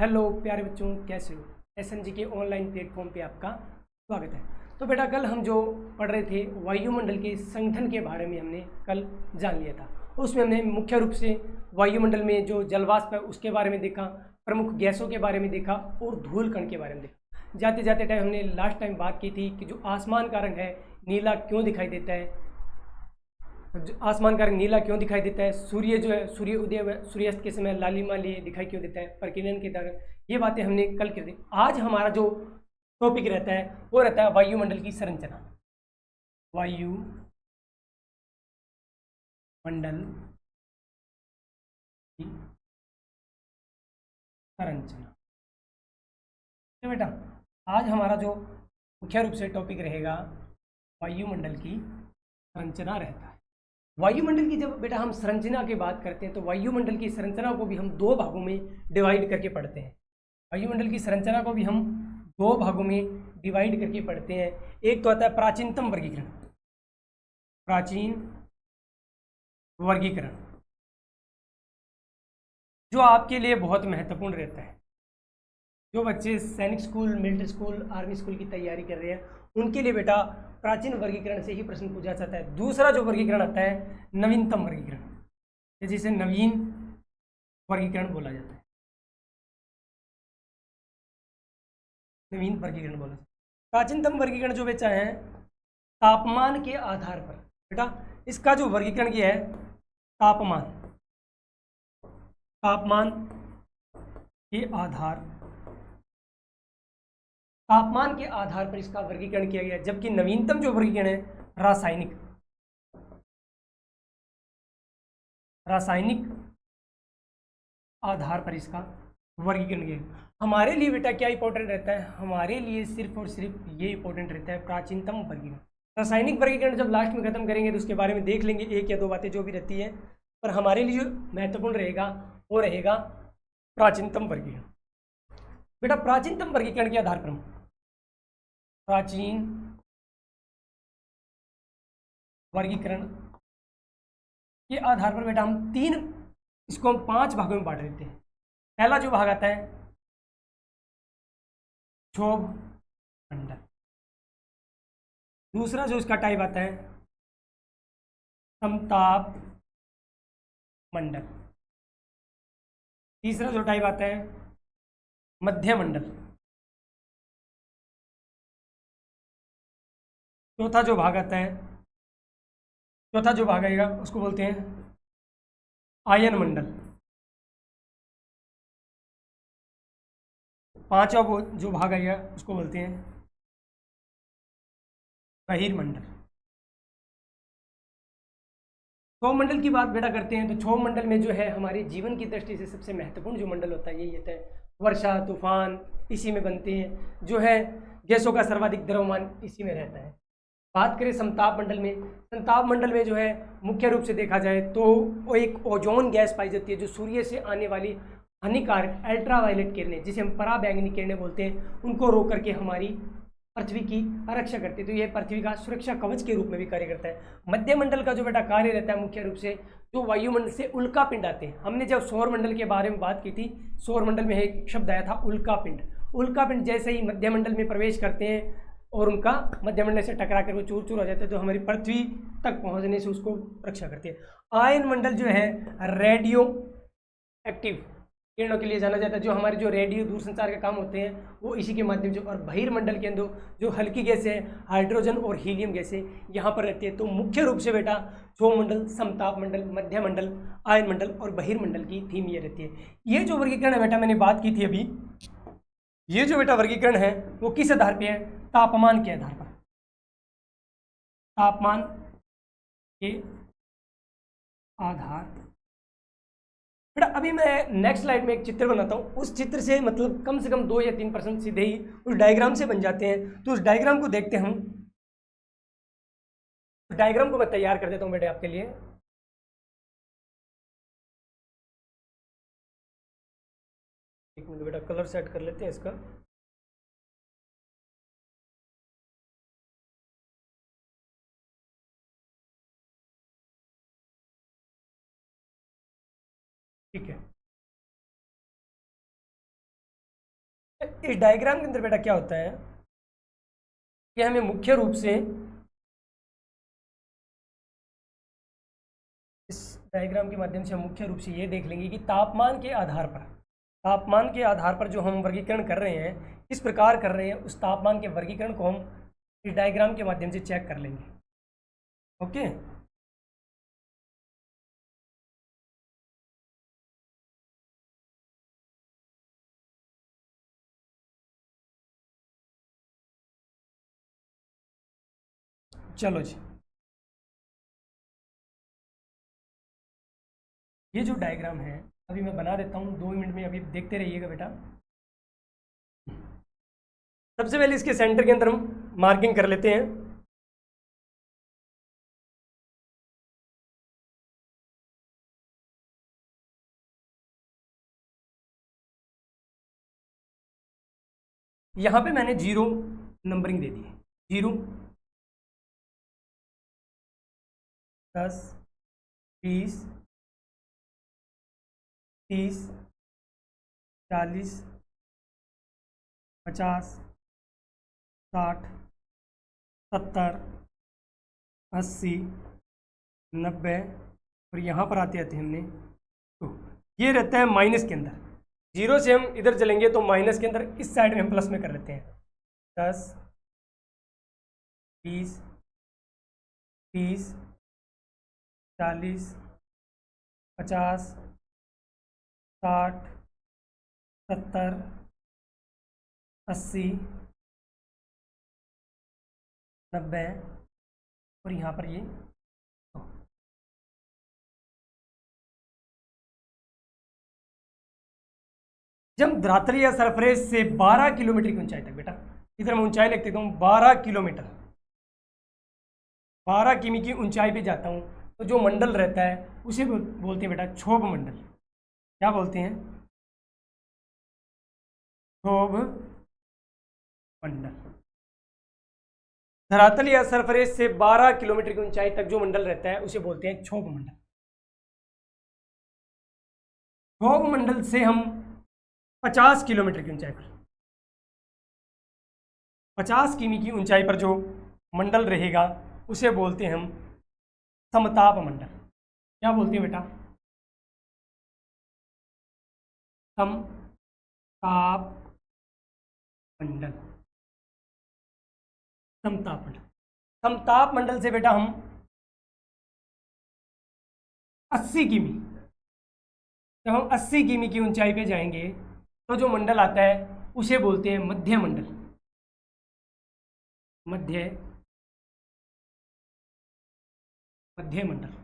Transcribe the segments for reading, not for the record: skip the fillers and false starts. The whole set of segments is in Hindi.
हेलो प्यारे बच्चों, कैसे हो। एसएनजी के ऑनलाइन प्लेटफॉर्म पे आपका स्वागत है। तो बेटा कल हम जो पढ़ रहे थे वायुमंडल के संगठन के बारे में हमने कल जान लिया था। उसमें हमने मुख्य रूप से वायुमंडल में जो जलवाष्प है उसके बारे में देखा, प्रमुख गैसों के बारे में देखा और धूल कण के बारे में देखा। जाते जाते टाइम हमने लास्ट टाइम बात की थी कि जो आसमान का रंग है नीला क्यों दिखाई देता है, आसमान का रंग नीला क्यों दिखाई देता है, सूर्य जो है सूर्य उदय सूर्यास्त के समय लालिमा लिए दिखाई क्यों देता है, प्रकीर्णन के दौरान। ये बातें हमने कल कर दी। आज हमारा जो टॉपिक रहता है वो रहता है वायुमंडल की संरचना। वायुमंडल की संरचना। तो बेटा आज हमारा जो मुख्य रूप से टॉपिक रहेगा वायुमंडल की संरचना रहता है। वायुमंडल की जब बेटा हम संरचना की बात करते हैं तो वायुमंडल की संरचना को भी हम दो भागों में डिवाइड करके पढ़ते हैं। वायुमंडल की संरचना को भी हम दो भागों में डिवाइड करके पढ़ते हैं। एक तो आता है प्राचीनतम वर्गीकरण। प्राचीन वर्गीकरण जो आपके लिए बहुत महत्वपूर्ण रहता है। जो बच्चे सैनिक school, military school, army school की तैयारी कर रहे हैं उनके लिए बेटा प्राचीन वर्गीकरण से ही प्रश्न पूछा जाता है। दूसरा जो वर्गीकरण आता है नवीनतम वर्गीकरण, जिसे नवीन वर्गीकरण बोला जाता है। नवीन वर्गीकरण बोला जाता है। प्राचीनतम वर्गीकरण जो बेचा है तापमान के आधार पर, बेटा इसका जो वर्गीकरण किया है तापमान तापमान के आधार तापमान के आधार पर इसका वर्गीकरण किया गया। जबकि नवीनतम जो वर्गीकरण है रासायनिक आधार पर इसका वर्गीकरण किया। हमारे लिए बेटा क्या इंपॉर्टेंट रहता है, हमारे लिए सिर्फ और सिर्फ ये इंपॉर्टेंट रहता है प्राचीनतम वर्गीकरण। रासायनिक वर्गीकरण जब लास्ट में खत्म करेंगे तो उसके बारे में देख लेंगे, एक या दो बातें जो भी रहती है, पर हमारे लिए जो महत्वपूर्ण रहेगा वो रहेगा प्राचीनतम वर्गीकरण। बेटा प्राचीनतम वर्गीकरण के आधार पर प्राचीन वर्गीकरण के आधार पर बेटा हम इसको हम 5 भागों में बांट देते हैं। पहला जो भाग आता है क्षोभ मंडल। दूसरा जो इसका टाइप आता है समताप मंडल। तीसरा जो टाइप आता है मध्य मंडल। चौथा जो भाग आएगा उसको बोलते हैं आयन मंडल। पांचवा जो भाग आएगा उसको बोलते हैं बहिर्मंडल। क्षोभ मंडल की बात बेटा करते हैं तो क्षोभ मंडल में जो है हमारे जीवन की दृष्टि से सबसे महत्वपूर्ण जो मंडल होता है यही होता है वर्षा, तूफान इसी में बनते हैं। जो है गैसों का सर्वाधिक द्रव्यमान इसी में रहता है। बात करें समताप मंडल में, समताप मंडल में जो है मुख्य रूप से देखा जाए तो वो एक ओजोन गैस पाई जाती है जो सूर्य से आने वाली हानिकारक अल्ट्रावायलेट किरणें, जिसे हम पराबैंगनी किरणें बोलते हैं, उनको रोक करके हमारी पृथ्वी की रक्षा करती है। तो यह पृथ्वी का सुरक्षा कवच के रूप में भी कार्य करता है। मध्य मंडल का जो बेटा कार्य रहता है मुख्य रूप से जो वायुमंडल से उल्का पिंड आते हैं। हमने जब सौर मंडल के बारे में बात की थी, सौर मंडल में एक शब्द आया था उल्का पिंड। उल्का पिंड जैसे ही मध्य मंडल में प्रवेश करते हैं और उनका मध्यमंडल से टकरा कर वो चूर चूर हो जाते हैं तो हमारी पृथ्वी तक पहुंचने से उसको रक्षा करती है। आयन मंडल जो है रेडियो एक्टिव किरणों के लिए जाना जाता है। जो हमारे जो रेडियो दूरसंचार के काम होते हैं वो इसी के माध्यम से। और बहिर्मंडल के अंदर जो हल्की गैसें हैं हाइड्रोजन और हीलियम गैसें यहाँ पर रहती है। तो मुख्य रूप से बेटा क्षोभ मंडल, समताप मंडल, मध्य मंडल, आयन मंडल और बहिर्मंडल की थीम ये रहती है। ये जो वर्गीकरण है बेटा मैंने बात की थी अभी, ये जो बेटा वर्गीकरण है वो किस आधार पर है, तापमान के आधार पर। तापमान के आधार। बेटा अभी मैं नेक्स्ट स्लाइड में एक चित्र बनाता हूँ, उस चित्र से मतलब कम से कम 2 या 3% सीधे ही उस डायग्राम से बन जाते हैं। तो उस डायग्राम को देखते हैं हम। डायग्राम को मैं तैयार कर देता हूँ बेटे आपके लिए। एक मिनट बेटा कलर सेट कर लेते हैं इसका। ठीक है, इस डायग्राम के अंदर बेटा क्या होता है कि हमें मुख्य रूप से इस डायग्राम के माध्यम से हम मुख्य रूप से ये देख लेंगे कि तापमान के आधार पर जो हम वर्गीकरण कर रहे हैं, किस प्रकार कर रहे हैं, उस तापमान के वर्गीकरण को हम इस डायग्राम के माध्यम से चेक कर लेंगे। ओके, चलो जी, ये जो डायग्राम है अभी मैं बना देता हूँ 2 मिनट में, अभी देखते रहिएगा बेटा। सबसे पहले इसके सेंटर के अंदर हम मार्किंग कर लेते हैं। यहाँ पे मैंने 0 नंबरिंग दे दी है, 0, 10, 20, 30, 40, 50, 60, 70, 80, 90 और यहाँ पर आते आते हमने तो ये रहता है माइनस के अंदर। 0 से हम इधर चलेंगे तो माइनस के अंदर इस साइड में हम प्लस में कर लेते हैं। 10, 20, 30, 40, 50, 60, 70, 80, 90 और यहाँ पर ये जब धरातल या सरफेस से 12 किलोमीटर की ऊंचाई तक, बेटा इधर मैं ऊंचाई लिख देता हूँ 12 किलोमीटर, 12 किमी की ऊंचाई पे जाता हूँ तो जो मंडल रहता है उसे बोलते हैं बेटा क्षोभ मंडल। क्या बोलते हैं? क्षोभ मंडल। धरातल या सरफेस से 12 किलोमीटर की ऊंचाई तक जो मंडल रहता है उसे बोलते हैं क्षोभ मंडल। क्षोभ मंडल से हम 50 किलोमीटर की ऊंचाई पर, 50 किमी की ऊंचाई पर जो मंडल रहेगा उसे बोलते हैं हम समताप मंडल। क्या बोलते हैं बेटा? समताप मंडल। समताप मंडल, समताप मंडल से बेटा हम 80 किमी, जब हम 80 किमी की ऊंचाई पे जाएंगे तो जो मंडल आता है उसे बोलते हैं मध्य मंडल। मध्य मंडल।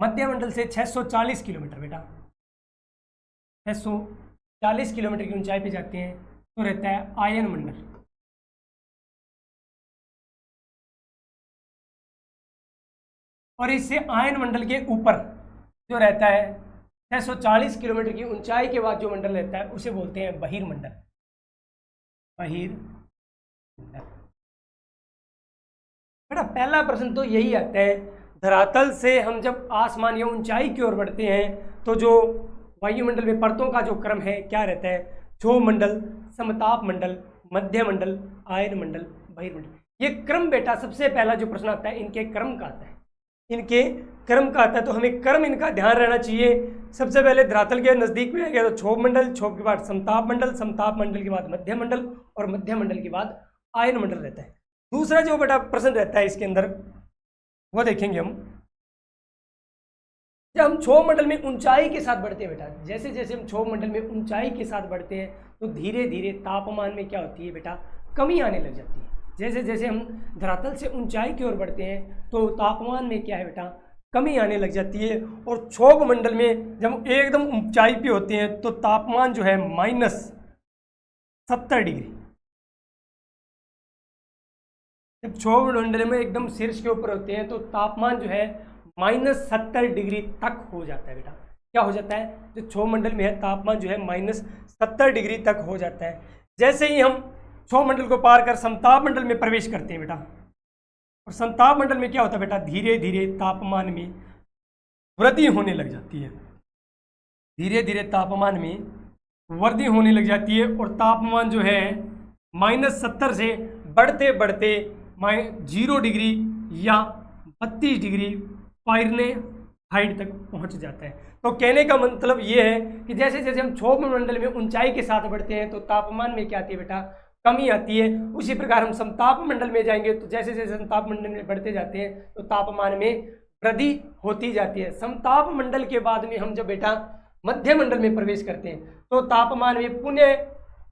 मध्य मंडल से 640 किलोमीटर बेटा, 640 किलोमीटर की ऊंचाई पे जाते हैं तो रहता है आयन मंडल। और इससे आयन मंडल के ऊपर जो रहता है 640 किलोमीटर की ऊंचाई के बाद जो मंडल रहता है उसे बोलते हैं बहिर्मंडल। बहिर्मंडल बेटा पहला प्रश्न तो यही आता है, धरातल से हम जब आसमान या ऊंचाई की ओर बढ़ते हैं तो जो वायुमंडल में परतों का जो क्रम है क्या रहता है? क्षोभ मंडल, समताप मंडल, मध्य मंडल, आयन मंडल, बहिर्मंडल। ये क्रम बेटा सबसे पहला जो प्रश्न आता है इनके क्रम का आता है, इनके क्रम का आता है, तो हमें क्रम इनका ध्यान रहना चाहिए। सबसे पहले धरातल के नज़दीक में आ गया तो क्षोभ मंडल, क्षोभ के बाद समताप मंडल, समताप मंडल के बाद मध्य मंडल और मध्य मंडल के बाद आयन मंडल रहता है। दूसरा जो बेटा प्रश्न रहता है इसके अंदर वो देखेंगे हम, जब हम क्षोभ मंडल में ऊंचाई के साथ बढ़ते हैं बेटा, जैसे जैसे हम क्षोभ मंडल में ऊंचाई के साथ बढ़ते हैं तो धीरे धीरे तापमान में क्या होती है बेटा? कमी आने लग जाती है। जैसे जैसे हम धरातल से ऊंचाई की ओर बढ़ते हैं तो तापमान में क्या है बेटा? कमी आने लग जाती है। और क्षोभ मंडल में जब हम एकदम ऊंचाई पे होते हैं तो तापमान जो है -70 डिग्री, जब क्षोभ मंडल में एकदम शीर्ष के ऊपर होते हैं तो तापमान जो है -70 डिग्री तक हो जाता है बेटा। क्या हो जाता है? जो क्षोभ मंडल में है तापमान जो है -70 डिग्री तक हो जाता है। जैसे ही हम क्षोभ मंडल को पार कर समताप मंडल में प्रवेश करते हैं बेटा, और समताप मंडल में क्या होता है बेटा? धीरे धीरे तापमान में वृद्धि होने लग जाती है, धीरे धीरे तापमान में वृद्धि होने लग जाती है और तापमान जो है -70 से बढ़ते बढ़ते 0 डिग्री या 32 डिग्री फ़ारेनहाइट तक पहुंच जाता है। तो कहने का मतलब ये है कि जैसे जैसे हम क्षोभ मंडल में ऊंचाई के साथ बढ़ते हैं तो तापमान में क्या आती है बेटा, कमी आती है। उसी प्रकार हम समताप मंडल में जाएंगे तो जैसे जैसे समताप मंडल में बढ़ते जाते हैं तो तापमान में वृद्धि होती जाती है। समताप मंडल के बाद में हम जब बेटा मध्य मंडल में प्रवेश करते हैं तो तापमान में पुनः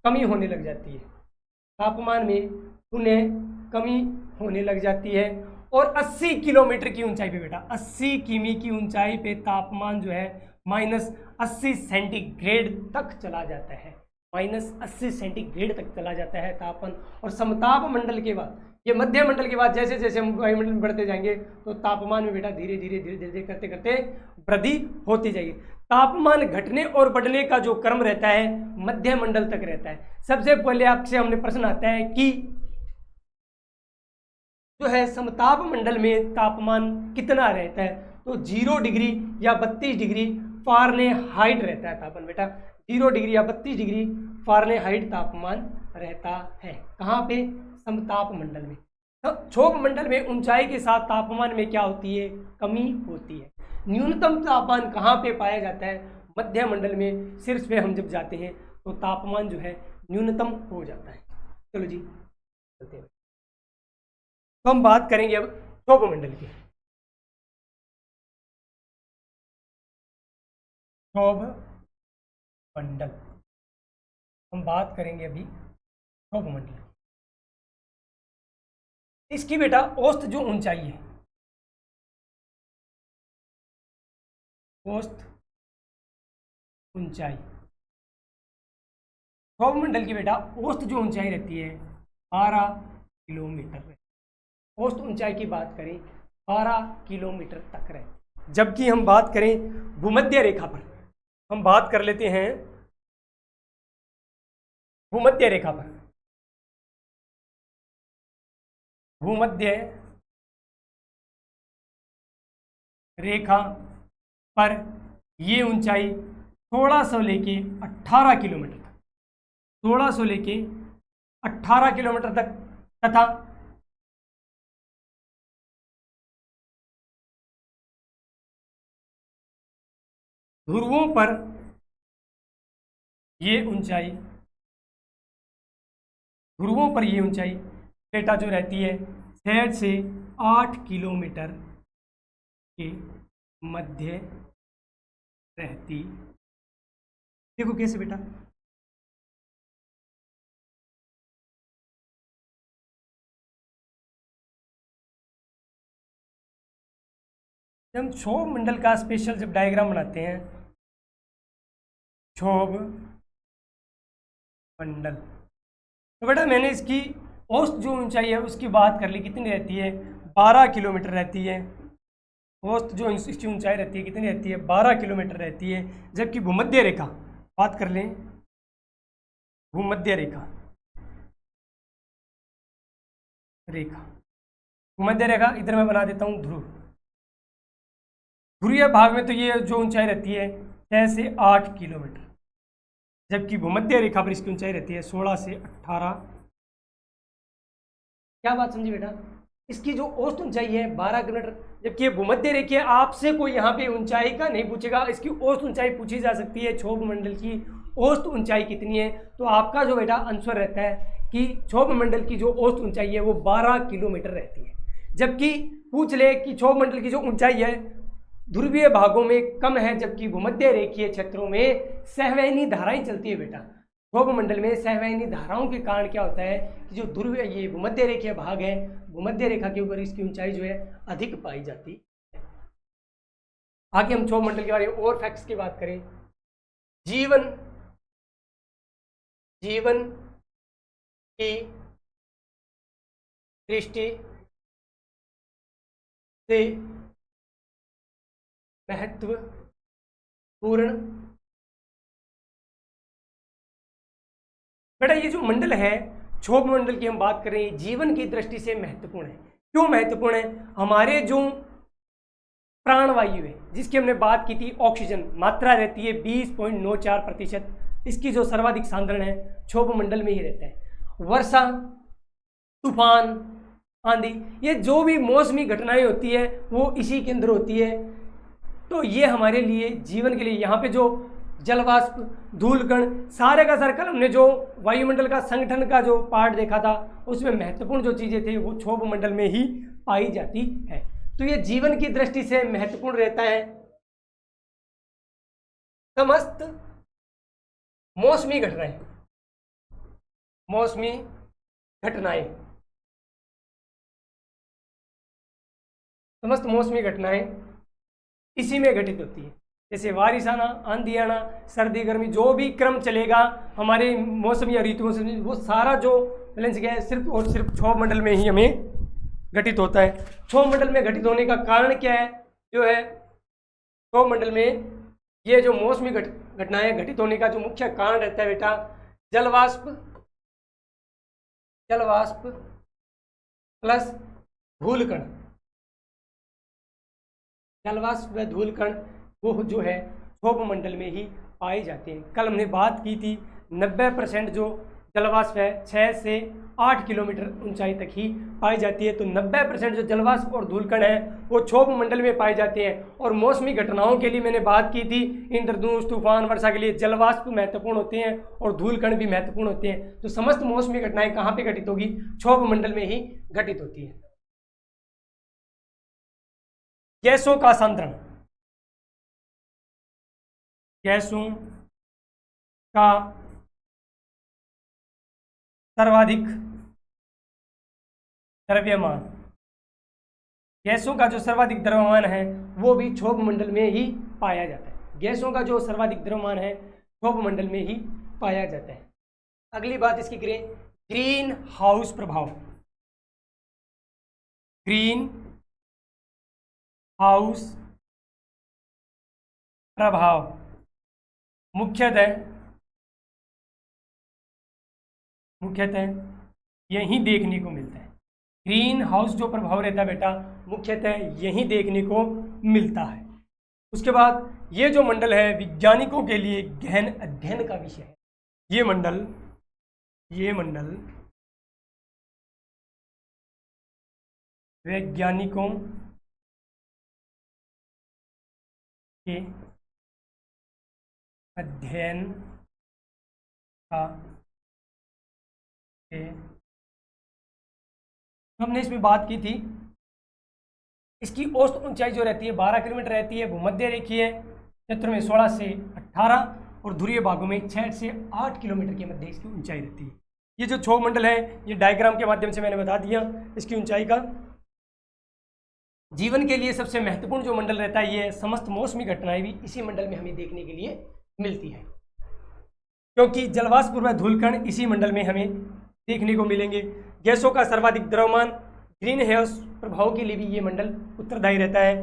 कमी होने लग जाती है, तापमान में पुनः कमी होने लग जाती है और 80 किलोमीटर की ऊंचाई पे बेटा 80 किमी की ऊंचाई पे तापमान जो है -80 सेंटीग्रेड तक चला जाता है, -80 सेंटीग्रेड तक चला जाता है तापमान। और समताप मंडल के बाद, ये मध्य मंडल के बाद जैसे जैसे हम वायुमंडल में बढ़ते जाएंगे तो तापमान में बेटा धीरे धीरे धीरे धीरे करते करते वृद्धि होती जाएगी। तापमान घटने और बढ़ने का जो क्रम रहता है मध्य मंडल तक रहता है। सबसे पहले आपसे हमने प्रश्न आता है कि जो है समताप मंडल में तापमान कितना रहता है, तो 0 डिग्री या 32 डिग्री फ़ारेनहाइट रहता है तापमान बेटा, 0 डिग्री या 32 डिग्री फ़ारेनहाइट तापमान रहता है। कहाँ पे, समताप मंडल में। क्षोभ मंडल में ऊंचाई के साथ तापमान में क्या होती है, कमी होती है। न्यूनतम तापमान कहाँ पे पाया जाता है, मध्य मंडल में। शीर्ष पे हम जब जाते हैं तो तापमान जो है न्यूनतम हो जाता है। चलो जी चलते हैं, तो हम बात करेंगे अब क्षोभ मंडल की। क्षोभ मंडल हम बात करेंगे अभी क्षोभ मंडल। इसकी बेटा औसत जो ऊंचाई है, औसत ऊंचाई क्षोभ मंडल की बेटा औसत जो ऊंचाई रहती है 12 किलोमीटर। औसत ऊंचाई की बात करें 12 किलोमीटर तक रहती। जबकि हम बात करें भूमध्य रेखा पर, हम बात कर लेते हैं भूमध्य रेखा पर। भूमध्य रेखा पर ये ऊंचाई 16 से लेके 18 किलोमीटर तक, 16 से लेके 18 किलोमीटर तक, तथा ध्रुवों पर ये ऊंचाई, ध्रुवों पर ये ऊंचाई बेटा जो रहती है 6 से 8 किलोमीटर के मध्य रहती। देखो कैसे बेटा, जब हम क्षोभ मंडल का स्पेशल जब डायग्राम बनाते हैं, क्षोभ मंडल, तो बेटा मैंने इसकी औसत जो ऊंचाई है उसकी बात कर ली, कितनी रहती है 12 किलोमीटर रहती है। औसत जो इसकी ऊंचाई रहती है कितनी रहती है 12 किलोमीटर रहती है। जबकि भूमध्य रेखा बात कर लें, भूमध्य रेखा भूमध्य रेखा इधर मैं बना देता हूँ ध्रुव, ध्रुवीय भाग में तो ये जो ऊंचाई रहती है 6 से 8 किलोमीटर, जबकि भूमध्य रेखा पर इसकी ऊंचाई रहती है 16 से 18। क्या बात समझी बेटा, इसकी जो औसत ऊंचाई है 12 किलोमीटर, जबकि ये भूमध्य रेखा है। आपसे कोई यहाँ पे ऊंचाई का नहीं पूछेगा, इसकी औसत ऊंचाई पूछी जा सकती है, क्षोभ मंडल की औसत ऊंचाई कितनी है। तो आपका जो बेटा आंसर रहता है कि क्षोभ मंडल की जो औसत ऊंचाई है वो 12 किलोमीटर रहती है। जबकि पूछ ले कि क्षोभ मंडल की जो ऊंचाई है ध्रुवीय भागों में कम है, जबकि भूमध्य रेखीय क्षेत्रों में सहवैनी धाराएं चलती है बेटा। क्षोभ मंडल में सहवैनी धाराओं के कारण क्या होता है कि जो ध्रुवीय ये भूमध्य रेखीय भाग है, भूमध्य रेखा के ऊपर इसकी ऊंचाई जो है अधिक पाई जाती है। आगे हम क्षोभ मंडल के बारे में और फैक्ट्स की बात करें। जीवन की दृष्टि से महत्वपूर्ण बेटा ये जो मंडल है क्षोभ मंडल की हम बात कर रहे हैं, जीवन की दृष्टि से महत्वपूर्ण है। क्यों महत्वपूर्ण है, हमारे जो प्राणवायु है, जिसकी हमने बात की थी ऑक्सीजन, मात्रा रहती है 20.94%। इसकी जो सर्वाधिक सांद्रण है क्षोभ मंडल में ही रहता है। वर्षा, तूफान, आंधी, ये जो भी मौसमी घटनाएं होती है वो इसी के अंदर होती है। तो ये हमारे लिए जीवन के लिए, यहाँ पे जो जलवाष्प, धूलकण, सारे का सारा, कल हमने जो वायुमंडल का संगठन का जो पार्ट देखा था उसमें महत्वपूर्ण जो चीजें थे वो क्षोभ मंडल में ही पाई जाती है। तो ये जीवन की दृष्टि से महत्वपूर्ण रहता है। समस्त मौसमी घटनाएं, मौसमी घटनाएं, समस्त मौसमी घटनाएं इसी में घटित होती है। जैसे बारिश आना, आंधी आना, सर्दी गर्मी, जो भी क्रम चलेगा हमारे मौसम या ऋतुओं से, वो सारा जो बैलेंस क्या है सिर्फ और सिर्फ क्षोभ मंडल में ही हमें घटित होता है। क्षोभ मंडल में घटित होने का कारण क्या है? जो है क्षोभ मंडल में ये जो मौसमी घटनाएं घटित होने का जो मुख्य कारण रहता है बेटा, जलवाष्प, जलवाष्प प्लस धूलकण, जलवाष्प व धूलकण वो जो है क्षोभ मंडल में ही पाए जाते हैं। कल हमने बात की थी 90% जो जलवाष्प है 6 से 8 किलोमीटर ऊंचाई तक ही पाई जाती है। तो 90% जो जलवाष्प और धूलकण है वो क्षोभ मंडल में पाए जाते हैं। और मौसमी घटनाओं के लिए मैंने बात की थी, इंद्रधनुष, तूफान, वर्षा के लिए जलवाष्प महत्वपूर्ण होते हैं और धूलकण भी महत्वपूर्ण होते हैं। तो समस्त मौसमी घटनाएं कहाँ पे घटित होगी? क्षोभ मंडल में ही घटित होती है। गैसों का सांद्रण, गैसों का सर्वाधिक द्रव्यमान, गैसों का जो सर्वाधिक द्रव्यमान है वो भी क्षोभ मंडल में ही पाया जाता है। गैसों का जो सर्वाधिक द्रव्यमान है क्षोभ मंडल में ही पाया जाता है। अगली बात इसकी करें, ग्रीन हाउस प्रभाव। ग्रीन हाउस प्रभाव मुख्यतः यही देखने को मिलता है। ग्रीन हाउस जो प्रभाव रहता है बेटा मुख्यतः यही देखने को मिलता है। उसके बाद ये जो मंडल है वैज्ञानिकों के लिए गहन अध्ययन का विषय है। ये मंडल वैज्ञानिकों के अध्ययन का हमने इसमें बात की थी। इसकी औसत ऊंचाई जो रहती है 12 किलोमीटर रहती है। भूमध्य रेखीय क्षेत्र में 16 से 18 और ध्रुवीय भागों में 6 से 8 किलोमीटर के मध्य इसकी ऊंचाई रहती है। ये जो क्षोभ मंडल है ये डायग्राम के माध्यम से मैंने बता दिया इसकी ऊंचाई का। जीवन के लिए सबसे महत्वपूर्ण जो मंडल रहता है ये समस्त मौसमी घटनाएं भी इसी मंडल में हमें देखने के लिए मिलती है, क्योंकि जलवाष्प व धूलकण इसी मंडल में हमें देखने को मिलेंगे। गैसों का सर्वाधिक द्रव्यमान, ग्रीन हाउस प्रभाव के लिए भी ये मंडल उत्तरदायी रहता है।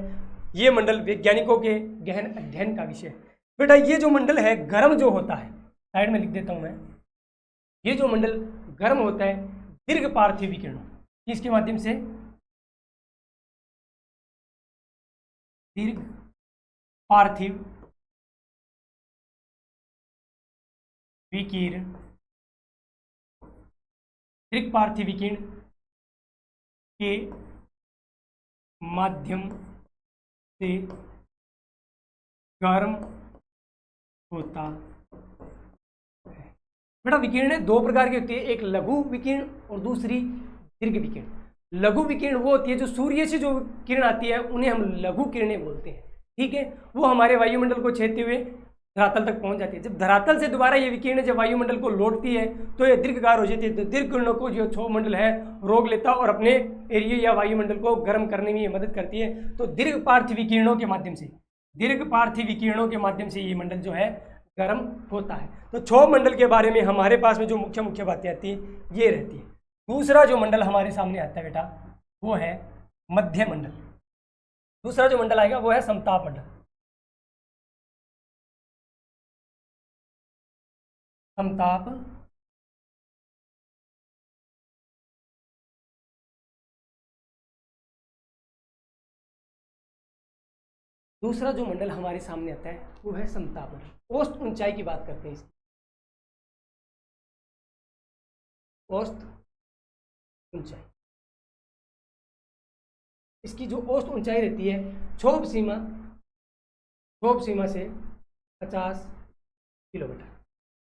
ये मंडल वैज्ञानिकों के गहन अध्ययन का विषय है। बेटा ये जो मंडल है गर्म जो होता है, साइड में लिख देता हूं मैं, ये जो मंडल गर्म होता है दीर्घ पार्थिव विकिरणों, इसके माध्यम से दीर्घ पार्थिव विकिरण, दीर्घ पार्थिव विकिरण के माध्यम से गर्म होता है। बेटा विकिरण दो प्रकार की होती है, एक लघु विकिरण और दूसरी दीर्घ विकिरण। लघु विकिरण वो होती है जो सूर्य से जो किरण आती है उन्हें हम लघु किरणें बोलते हैं, ठीक है। वो हमारे वायुमंडल को छेदते हुए धरातल तक पहुंच जाती है। जब धरातल से दोबारा ये विकिरण जब वायुमंडल को लौटती है तो ये दीर्घकाल हो जाती है। तो दीर्घ किरणों को जो क्षोभ मंडल है रोक लेता और अपने एरिया या वायुमंडल को गर्म करने में ये मदद करती है। तो दीर्घ पार्थिव विकिरणों के माध्यम से, दीर्घ पार्थिव विकिरणों के माध्यम से ये मंडल जो है गर्म होता है। तो क्षोभ मंडल के बारे में हमारे पास में जो मुख्य मुख्य बातें आती हैं ये रहती है। दूसरा जो मंडल हमारे सामने आता है बेटा वो है मध्य मंडल। दूसरा जो मंडल आएगा वो है समताप मंडल। समताप दूसरा जो मंडल हमारे सामने आता है वो है समताप मंडल। औसत ऊंचाई की बात करते हैं इसकी। औसत ऊंचाई, इसकी जो औसत ऊंचाई रहती है क्षोभ सीमा, क्षोभ सीमा से 50 किलोमीटर,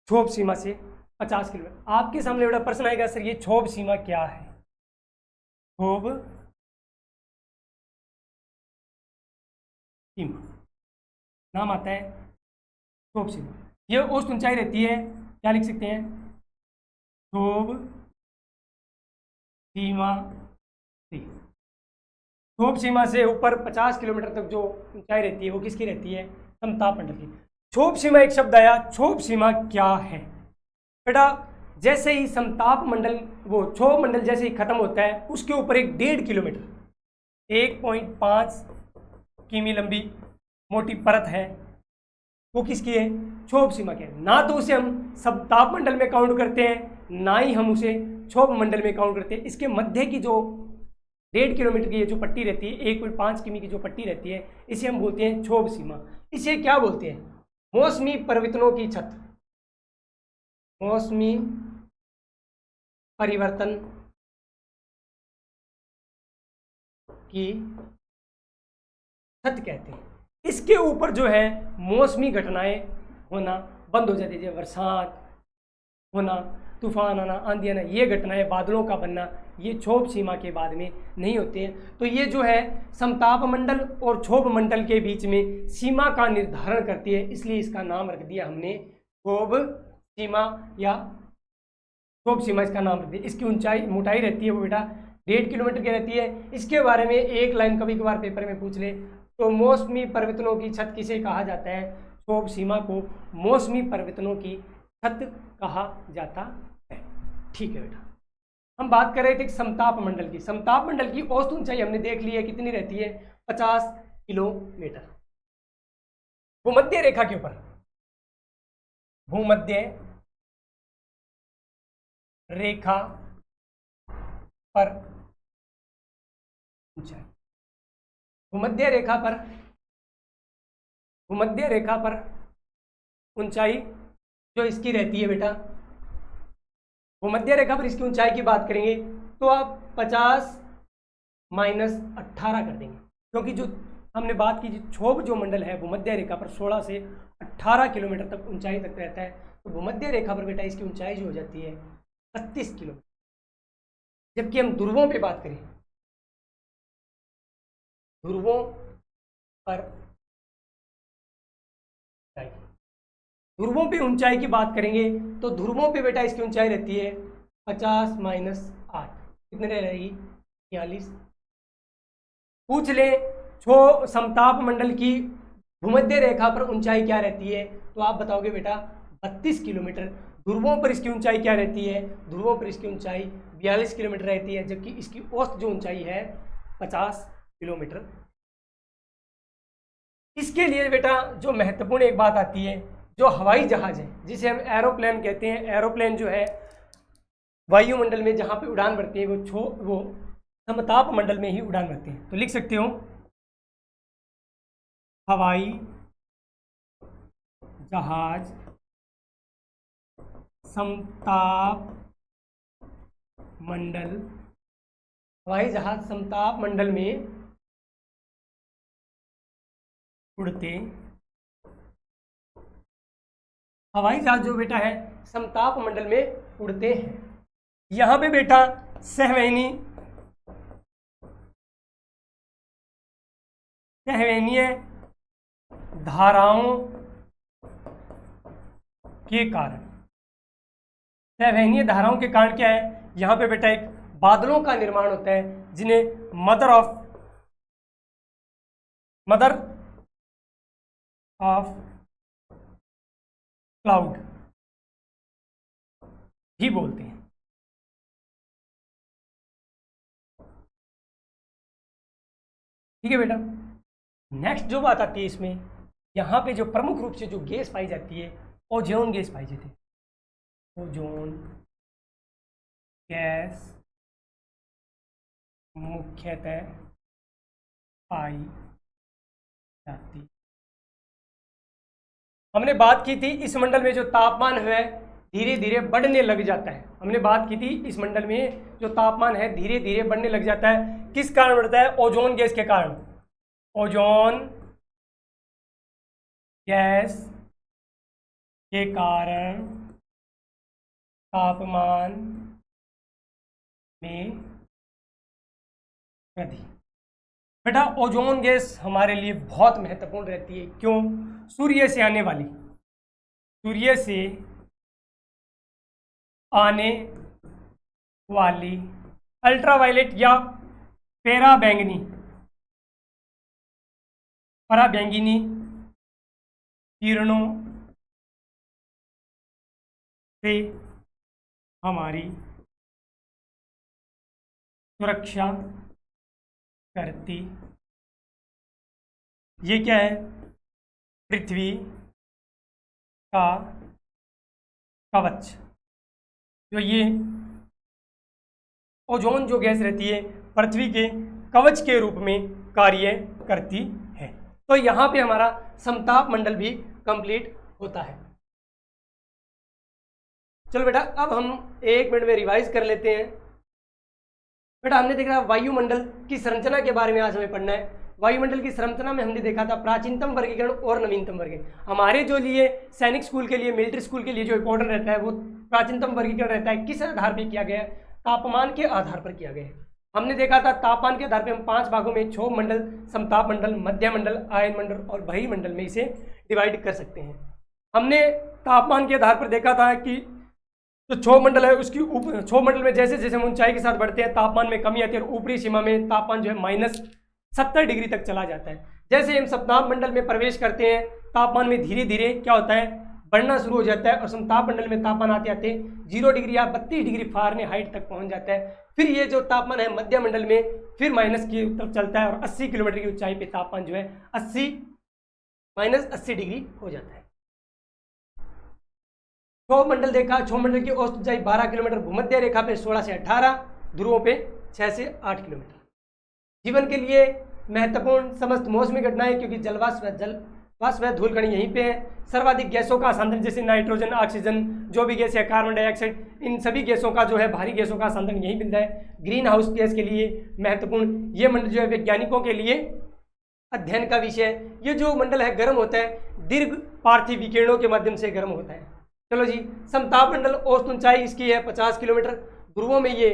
क्षोभ सीमा से 50 किलोमीटर। आपके सामने बड़ा प्रश्न आएगा, सर ये क्षोभ सीमा क्या है? क्षोभ सीमा नाम आता है क्षोभ सीमा। ये औसत ऊंचाई रहती है, क्या लिख सकते हैं? क्षोभ सीमा से, क्षोभ सीमा से ऊपर 50 किलोमीटर तक जो ऊंचाई रहती है वो किसकी रहती है? समताप मंडल की। क्षोभ सीमा एक शब्द आया, क्षोभ सीमा क्या है बेटा? जैसे ही समताप मंडल, वो क्षोभ मंडल जैसे ही खत्म होता है उसके ऊपर एक 1.5 किलोमीटर 1.5 किमी लंबी मोटी परत है, वो किसकी है? क्षोभ सीमा के। ना तो उसे हम समताप मंडल में काउंट करते हैं, ना ही हम उसे क्षोभ मंडल में काउंट करते हैं। इसके मध्य की जो 1.5 किलोमीटर की जो पट्टी रहती है, 1.5 किमी की जो पट्टी रहती है, इसे हम बोलते हैं क्षोभ सीमा। इसे क्या बोलते हैं? मौसमी परिवर्तनों की छत, मौसमी परिवर्तन की छत कहते हैं। इसके ऊपर जो है मौसमी घटनाएं होना बंद हो जाती है, जैसे बरसात होना, तूफान आना, आंधी आना, ये घटनाएं, बादलों का बनना, ये क्षोभ सीमा के बाद में नहीं होते हैं। तो ये जो है समताप मंडल और क्षोभ मंडल के बीच में सीमा का निर्धारण करती है, इसलिए इसका नाम रख दिया हमने क्षोभ सीमा, या क्षोभ सीमा इसका नाम रख दिया। इसकी ऊंचाई, मोटाई रहती है वो बेटा 1.5 किलोमीटर की रहती है। इसके बारे में एक लाइन कभी कभार पेपर में पूछ ले, तो मौसमी परिवर्तनों की छत किसे कहा जाता है? क्षोभ सीमा को मौसमी परिवर्तनों की छत कहा जाता है। ठीक है बेटा, हम बात कर रहे थे समताप मंडल की। समताप मंडल की औसत ऊंचाई हमने देख ली है, कितनी रहती है? 50 किलोमीटर। भूमध्य रेखा के ऊपर, भूमध्य रेखा पर ऊंचाई, भूमध्य रेखा पर, भूमध्य रेखा पर ऊंचाई जो इसकी रहती है बेटा, भूमध्य रेखा पर इसकी ऊंचाई की बात करेंगे तो आप 50 माइनस 18 कर देंगे, क्योंकि जो हमने बात की क्षोभ जो मंडल है भूमध्य रेखा पर 16 से 18 किलोमीटर तक ऊंचाई तक रहता है, तो भूमध्य रेखा पर बेटा इसकी ऊंचाई जो हो जाती है 36 किलोमीटर। जबकि हम ध्रुवों पे बात करें, ध्रुवों पर, ध्रुवों पे ऊंचाई की बात करेंगे तो ध्रुवों पे बेटा इसकी ऊंचाई रहती है 50 माइनस 8, कितने रहेगी? 46। पूछ ले छो समताप मंडल की भूमध्य रेखा पर ऊंचाई क्या रहती है, तो आप बताओगे बेटा 32 किलोमीटर। ध्रुवों पर इसकी ऊंचाई क्या रहती है? ध्रुवों पर इसकी ऊंचाई 42 किलोमीटर रहती है, जबकि इसकी औसत जो ऊंचाई है 50 किलोमीटर। इसके लिए बेटा जो महत्वपूर्ण एक बात आती है, जो हवाई जहाज है जिसे हम एरोप्लेन कहते हैं, एरोप्लेन जो है वायुमंडल में जहां पे उड़ान भरती है वो समताप मंडल में ही उड़ान भरते हैं। तो लिख सकते हो हवाई जहाज समताप मंडल, हवाई जहाज समताप मंडल में उड़ते, हवाई जहाज जो बेटा है समताप मंडल में उड़ते हैं। यहां पे बेटा सहवहनी, सहवहनीय धाराओं के कारण, सहवहनीय धाराओं के कारण क्या है? यहां पे बेटा एक बादलों का निर्माण होता है, जिन्हें मदर ऑफ क्लाउड भी बोलते हैं। ठीक है बेटा, नेक्स्ट जो बात आती है इसमें, यहाँ पे जो प्रमुख रूप से जो गैस पाई जाती है ओजोन गैस पाई जाती है। ओजोन गैस मुख्यतः पाई जाती। हमने बात की थी इस मंडल में जो तापमान है धीरे धीरे बढ़ने लग जाता है। हमने बात की थी इस मंडल में जो तापमान है धीरे धीरे बढ़ने लग जाता है। किस कारण बढ़ता है? ओजोन गैस के कारण। ओजोन गैस के कारण तापमान में वृद्धि। बेटा ओजोन गैस हमारे लिए बहुत महत्वपूर्ण रहती है। क्यों? सूर्य से आने वाली अल्ट्रावायलेट या पराबैंगनी किरणों से हमारी सुरक्षा करती। ये क्या है? पृथ्वी का कवच। जो ये ओजोन जो गैस रहती है पृथ्वी के कवच के रूप में कार्य करती है। तो यहाँ पे हमारा समताप मंडल भी कंप्लीट होता है। चलो बेटा अब हम 1 मिनट में रिवाइज कर लेते हैं। बेटा हमने देखा वायुमंडल की संरचना के बारे में आज हमें पढ़ना है। वायुमंडल की संरचना में हमने देखा था प्राचीनतम वर्गीकरण और नवीनतम वर्गीकरण। हमारे जो लिए सैनिक स्कूल के लिए, मिलिट्री स्कूल के लिए जो इम्पोर्टेंट रहता है वो प्राचीनतम वर्गीकरण रहता है। किस आधार पर किया गया है? तापमान के आधार पर किया गया है। हमने देखा था तापमान के आधार पर हम 5 भागों में क्षोभ मंडल, समताप मंडल, मध्य मंडल, आयन मंडल और बहिर्मंडल में इसे डिवाइड कर सकते हैं। हमने तापमान के आधार पर देखा था कि जो क्षोभ मंडल है उसकी क्षोभ मंडल में जैसे जैसे हम ऊंचाई के साथ बढ़ते हैं तापमान में कमी आती है और ऊपरी सीमा में तापमान जो है -70 डिग्री तक चला जाता है। जैसे हम समताप मंडल में प्रवेश करते हैं तापमान में धीरे धीरे क्या होता है? बढ़ना शुरू हो जाता है और समताप मंडल में तापमान आते आते 0 डिग्री या 32 डिग्री फ़ारेनहाइट तक पहुंच जाता है। फिर ये जो तापमान है मध्य मंडल में फिर माइनस की तरफ चलता है और 80 किलोमीटर की ऊंचाई पे तापमान जो है -80 डिग्री हो जाता है। क्षोभ मंडल देखा, क्षोभ मंडल की औसत ऊंचाई 12 किलोमीटर, भूमध्य रेखा पे 16 से 18, ध्रुवों पे 6 से 8 किलोमीटर। जीवन के लिए महत्वपूर्ण समस्त मौसमी घटनाएं, क्योंकि जलवाष्प व धूलकण यहीं पे है। सर्वाधिक गैसों का सांद्रण जैसे नाइट्रोजन, ऑक्सीजन, जो भी गैस है, कार्बन डाइऑक्साइड, इन सभी गैसों का जो है भारी गैसों का सांद्रण यहीं मिलता है। ग्रीन हाउस गैस के लिए महत्वपूर्ण ये मंडल जो है वैज्ञानिकों के लिए अध्ययन का विषय है। ये जो मंडल है गर्म होता है, दीर्घ पार्थिव विकिरणों के माध्यम से गर्म होता है। चलो जी, समताप मंडल औसत ऊंचाई इसकी है 50 किलोमीटर, ध्रुवों में ये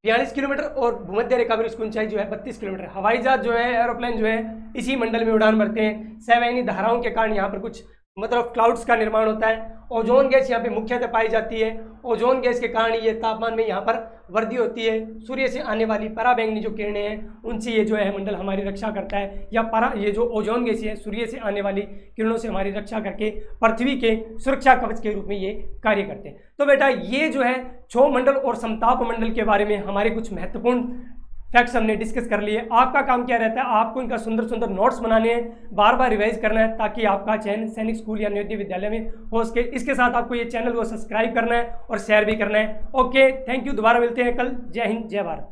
42 किलोमीटर और भूमध्य रेखा पर इसकी ऊंचाई जो है 32 किलोमीटर। हवाई जहाज जो है, एरोप्लेन जो है इसी मंडल में उड़ान भरते हैं। सैवानी धाराओं के कारण यहाँ पर कुछ मतलब क्लाउड्स का निर्माण होता है। ओजोन गैस यहाँ पे मुख्यतः पाई जाती है। ओजोन गैस के कारण ये तापमान में यहाँ पर वृद्धि होती है। सूर्य से आने वाली पराबैंगनी जो किरणें हैं उनसे ये जो है मंडल हमारी रक्षा करता है, या ये जो ओजोन गैस है सूर्य से आने वाली किरणों से हमारी रक्षा करके पृथ्वी के सुरक्षा कवच के रूप में ये कार्य करते हैं। तो बेटा ये जो है क्षोभ मंडल और समताप मंडल के बारे में हमारे कुछ महत्वपूर्ण फैक्ट्स हमने डिस्कस कर लिए। आपका काम क्या रहता है? आपको इनका सुंदर सुंदर नोट्स बनाने हैं, बार बार रिवाइज करना है ताकि आपका चयन सैनिक स्कूल या नवोदय विद्यालय में हो सके। इसके साथ आपको ये चैनल को सब्सक्राइब करना है और शेयर भी करना है। Okay, thank you. दोबारा मिलते हैं कल। जय हिंद, जय भारत।